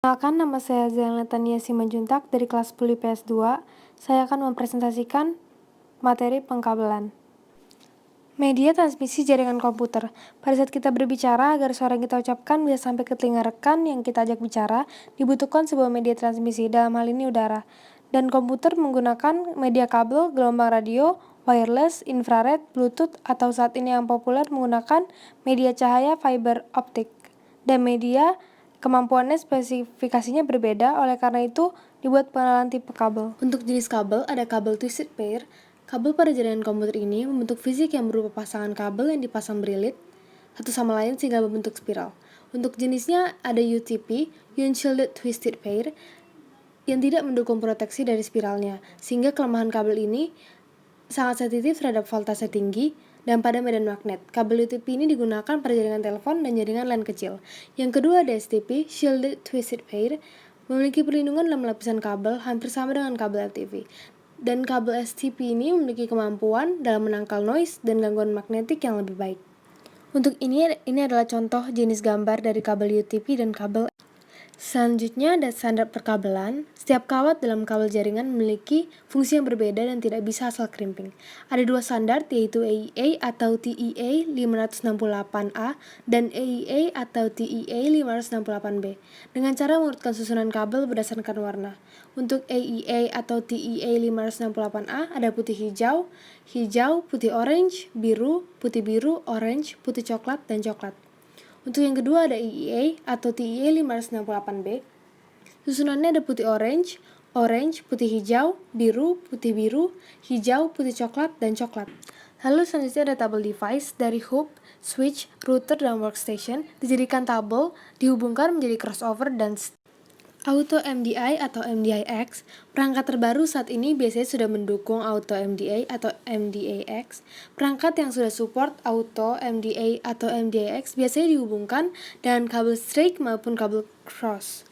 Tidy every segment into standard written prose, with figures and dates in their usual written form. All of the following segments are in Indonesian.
Perkenalkan, nama saya Zainal Tania Simanjuntak dari kelas 10 IPS 2. Saya akan mempresentasikan materi pengkabelan. Media transmisi jaringan komputer. Pada saat kita berbicara, agar suara yang kita ucapkan bisa sampai ke telinga rekan yang kita ajak bicara, dibutuhkan sebuah media transmisi, dalam hal ini udara. Dan komputer menggunakan media kabel, gelombang radio, wireless, infrared, bluetooth, atau saat ini yang populer menggunakan media cahaya fiber optik. Dan media kemampuannya spesifikasinya berbeda, oleh karena itu dibuat pengenalan tipe kabel. Untuk jenis kabel, ada kabel twisted pair. Kabel pada jaringan komputer ini membentuk fisik yang berupa pasangan kabel yang dipasang berilit satu sama lain sehingga membentuk spiral. Untuk jenisnya ada UTP, Unshielded Twisted Pair, yang tidak mendukung proteksi dari spiralnya, sehingga kelemahan kabel ini sangat sensitif terhadap voltase tinggi dan pada medan magnet. Kabel UTP ini digunakan pada jaringan telepon dan jaringan LAN kecil. Yang kedua ada STP, Shielded Twisted Pair, memiliki perlindungan dalam lapisan kabel hampir sama dengan kabel LTP. Dan kabel STP ini memiliki kemampuan dalam menangkal noise dan gangguan magnetik yang lebih baik. Untuk ini adalah contoh jenis gambar dari kabel UTP dan kabel. Selanjutnya ada standar perkabelan. Setiap kawat dalam kabel jaringan memiliki fungsi yang berbeda dan tidak bisa asal crimping. Ada dua standar, yaitu AEA atau TEA 568A dan AEA atau TEA 568B, dengan cara mengurutkan susunan kabel berdasarkan warna. Untuk AEA atau TEA 568A ada putih hijau, putih orange, biru, orange, putih coklat, dan coklat. Untuk yang kedua ada EEA atau TEA 568B. Susunannya ada putih orange, putih hijau, biru, hijau, putih coklat, dan coklat. Lalu selanjutnya ada tabel device dari hub, switch, router, dan workstation. Dijadikan tabel, dihubungkan menjadi crossover dan Auto MDI atau MDIX. Perangkat terbaru saat ini biasanya sudah mendukung Auto MDI atau MDIX. Perangkat yang sudah support Auto MDI atau MDIX biasanya dihubungkan dengan kabel straight maupun kabel cross.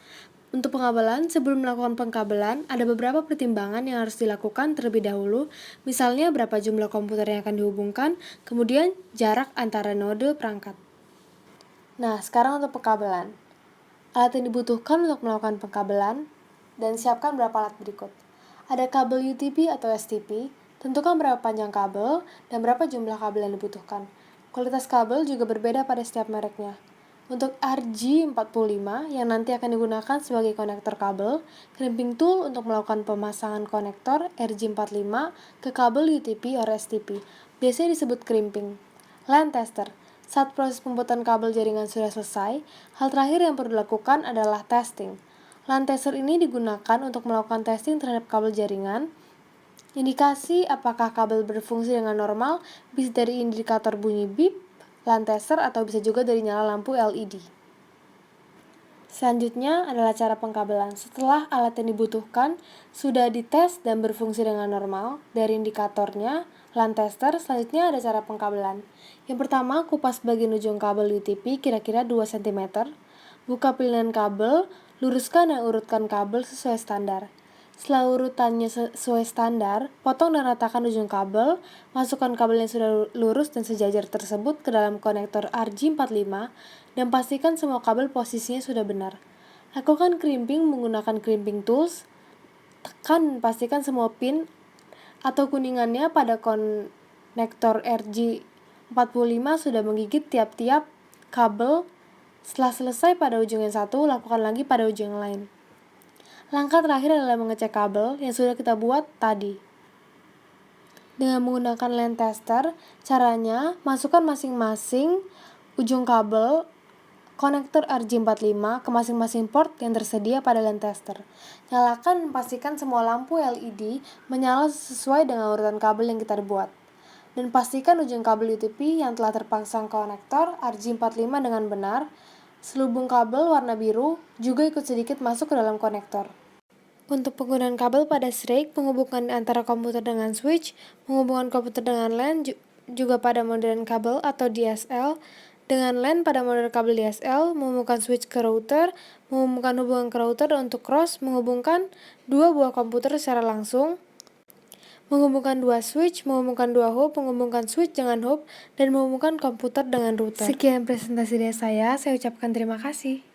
Untuk pengabelan, sebelum melakukan pengkabelan, ada beberapa pertimbangan yang harus dilakukan terlebih dahulu, misalnya berapa jumlah komputer yang akan dihubungkan, kemudian jarak antara node perangkat. Nah, sekarang untuk pengkabelan. Alat yang dibutuhkan untuk melakukan pengkabelan, dan siapkan berapa alat berikut. Ada kabel UTP atau STP, tentukan berapa panjang kabel dan berapa jumlah kabel yang dibutuhkan. Kualitas kabel juga berbeda pada setiap mereknya. Untuk RG45 yang nanti akan digunakan sebagai konektor kabel, crimping tool untuk melakukan pemasangan konektor RG45 ke kabel UTP atau STP, biasanya disebut crimping. LAN tester. Saat proses pembuatan kabel jaringan sudah selesai, hal terakhir yang perlu dilakukan adalah testing. LAN tester ini digunakan untuk melakukan testing terhadap kabel jaringan. Indikasi apakah kabel berfungsi dengan normal bisa dari indikator bunyi bip, LAN tester, atau bisa juga dari nyala lampu LED. Selanjutnya adalah cara pengkabelan. Setelah alat yang dibutuhkan sudah dites dan berfungsi dengan normal dari indikatornya, LAN tester, selanjutnya ada cara pengkabelan. Yang pertama, kupas bagian ujung kabel UTP kira-kira 2 cm. Buka pilihan kabel, luruskan dan urutkan kabel sesuai standar. Setelah urutannya sesuai standar, potong dan ratakan ujung kabel, masukkan kabel yang sudah lurus dan sejajar tersebut ke dalam konektor RG45 dan pastikan semua kabel posisinya sudah benar. Lakukan crimping menggunakan crimping tools. Tekan dan pastikan semua pin atau kuningannya pada konektor RG45 sudah menggigit tiap-tiap kabel. Setelah selesai pada ujung yang satu, lakukan lagi pada ujung yang lain. Langkah terakhir adalah mengecek kabel yang sudah kita buat tadi. Dengan menggunakan LAN tester, caranya masukkan masing-masing ujung kabel konektor RG45 ke masing-masing port yang tersedia pada LAN tester. Nyalakan dan pastikan semua lampu LED menyala sesuai dengan urutan kabel yang kita buat. Dan pastikan ujung kabel UTP yang telah terpasang konektor RG45 dengan benar. Selubung kabel warna biru juga ikut sedikit masuk ke dalam konektor. Untuk penggunaan kabel pada straight, menghubungkan antara komputer dengan switch, menghubungkan komputer dengan LAN, juga pada modern kabel atau DSL, dengan LAN pada model kabel DSL, menghubungkan switch ke router, menghubungkan hubungan ke router untuk cross, menghubungkan dua buah komputer secara langsung, menghubungkan dua switch, menghubungkan dua hub, menghubungkan switch dengan hub, dan menghubungkan komputer dengan router. Sekian presentasi dari saya ucapkan terima kasih.